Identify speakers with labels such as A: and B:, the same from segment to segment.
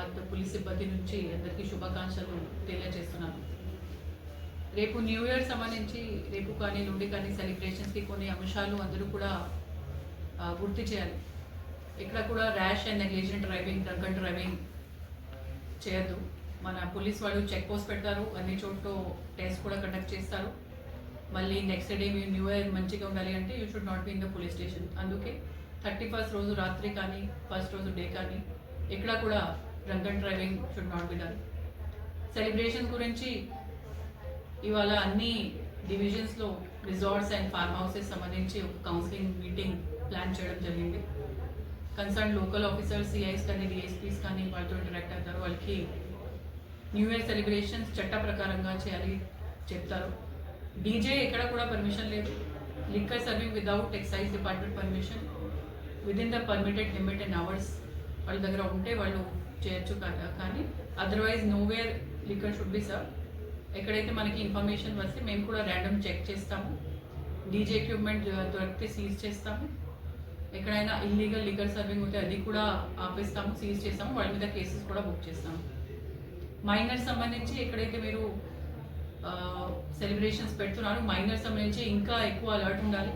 A: Vikarabad police సిబ్బంది నుంచి అందరికీ శుభాకాంక్షలు తెలియజేస్తున్నాను. రేపు న్యూ ఇయర్ సంబంధించి రేపు కానీ నుండి కానీ సెలబ్రేషన్స్కి కొన్ని అంశాలు అందరూ కూడా గుర్తు చేయాలి. ఇక్కడ కూడా rash and negligent driving, drunken driving చేయొద్దు. మన పోలీస్ వాళ్ళు చెక్ పోస్ట్ పెడతారు, అన్ని చోట్ల టెస్ట్ కూడా కండక్ట్ చేస్తారు. మళ్ళీ నెక్స్ట్ డే మీ న్యూ ఇయర్ మంచిగా ఉండాలి అంటే you should not be in the police station. అందుకే 31st రోజు రాత్రి కానీ ఫస్ట్ రోజు డే కానీ ఎక్కడ కూడా drunken driving should not be done. Celebration గురించి ఇవాళ అన్ని డివిజన్స్లో రిసార్ట్స్ అండ్ ఫార్మ్ హౌసెస్ సంబంధించి ఒక కౌన్సిలింగ్ మీటింగ్ ప్లాన్ చేయడం జరిగింది. కన్సర్న్ లోకల్ ఆఫీసర్స్, సిఐస్ కానీ డిఎస్పీస్ కానీ వాళ్ళతో ఇంటరాక్ట్ అవుతారు. వాళ్ళకి న్యూ ఇయర్ సెలబ్రేషన్స్ చట్ట ప్రకారంగా చేయాలి చెప్తారు. డీజే ఎక్కడ కూడా పర్మిషన్ లేదు. Liquor serving without excise department permission within the permitted limit and hours వాళ్ళ దగ్గర ఉంటే వాళ్ళు చేయొచ్చు. కానీ otherwise nowhere liquor should be serve. ఎక్కడైతే మనకి ఇన్ఫర్మేషన్ వస్తే మేము కూడా ర్యాండమ్ చెక్ చేస్తాము. డీజే ఎక్విప్మెంట్ దొరికితే సీజ్ చేస్తాము. ఎక్కడైనా ఇల్లీగల్ లిక్కర్ సర్వింగ్ ఉంటే అది కూడా ఆపేస్తాము, సీజ్ చేస్తాము. వాళ్ళ మీద కేసెస్ కూడా బుక్ చేస్తాము. మైనర్స్ సంబంధించి ఎక్కడైతే మీరు సెలబ్రేషన్స్ పెడుతున్నారు, మైనర్స్ సంబంధించి ఇంకా ఎక్కువ అలర్ట్ ఉండాలి.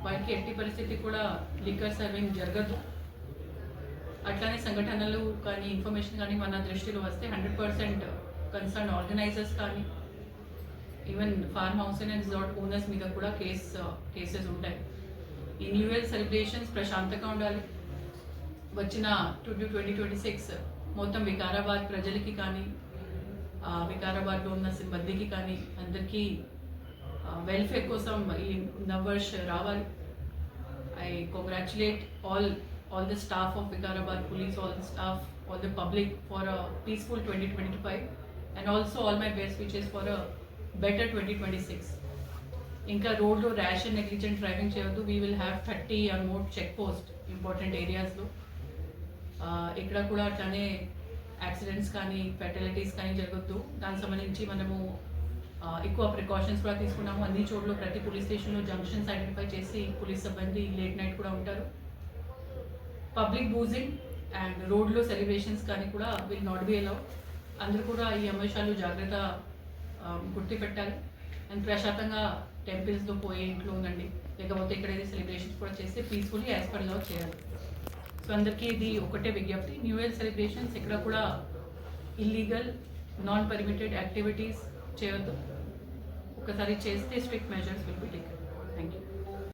A: వాళ్ళకి ఎట్టి పరిస్థితి కూడా లిక్కర్ సర్వింగ్ జరగదు. అట్లానే సంఘటనలు కానీ ఇన్ఫర్మేషన్ కానీ మన దృష్టిలో వస్తే 100% కన్సర్న్ ఆర్గనైజర్స్ కానీ even farm house and resort owners మీద కూడా కేసెస్ ఉంటాయి. ఈ న్యూ ఇయర్ సెలబ్రేషన్స్ ప్రశాంతంగా ఉండాలి. వచ్చిన 2026 మొత్తం వికారాబాద్ ప్రజలకి కానీ వికారాబాద్లో ఉన్న సిబ్బందికి కానీ అందరికీ వెల్ఫేర్ కోసం ఈ నవర్ష్ రావాలి. I congratulate all the staff of Vikarabad Police, all the staff, all the public for a peaceful 2025 and also all my best wishes for a better 2026. ఇంకా రోడ్లో ర్యాష్ అండ్ నెగ్లిజెంట్ డ్రైవింగ్ చేయొద్దు. We will have 30 or more check post important ఏరియాస్లో. ఇక్కడ కూడా అట్లానే accidents కానీ ఫెటలిటీస్ కానీ జరగద్దు. దానికి సంబంధించి మనము ఎక్కువ ప్రికాషన్స్ కూడా తీసుకున్నాము. అన్ని చోట్ల ప్రతి పోలీస్ స్టేషన్లో జంక్షన్స్ ఐడెంటిఫై చేసి పోలీస్ సిబ్బంది లేట్ నైట్ కూడా ఉంటారు. పబ్లిక్ బూజింగ్ అండ్ రోడ్లో సెలబ్రేషన్స్ కానీ కూడా విల్ నాట్ బి అలౌడ్. అందరూ కూడా ఈ అంశాలు జాగ్రత్త గుర్తుపెట్టాలి. అండ్ ప్రశాంతంగా టెంపుల్స్లో పోయి ఇంట్లో ఉండండి, లేకపోతే ఎక్కడైతే సెలబ్రేషన్స్ కూడా చేస్తే పీస్ఫుల్లీ యాజ్ పర్ లా చేయాలి. సో అందరికీ ఇది ఒకటే విజ్ఞప్తి, న్యూ ఇయర్ సెలబ్రేషన్స్ ఇక్కడ కూడా ఇల్లీగల్ నాన్ పర్మిటెడ్ యాక్టివిటీస్ చేయొద్దు. ఒకసారి చేస్తే strict measures will be taken.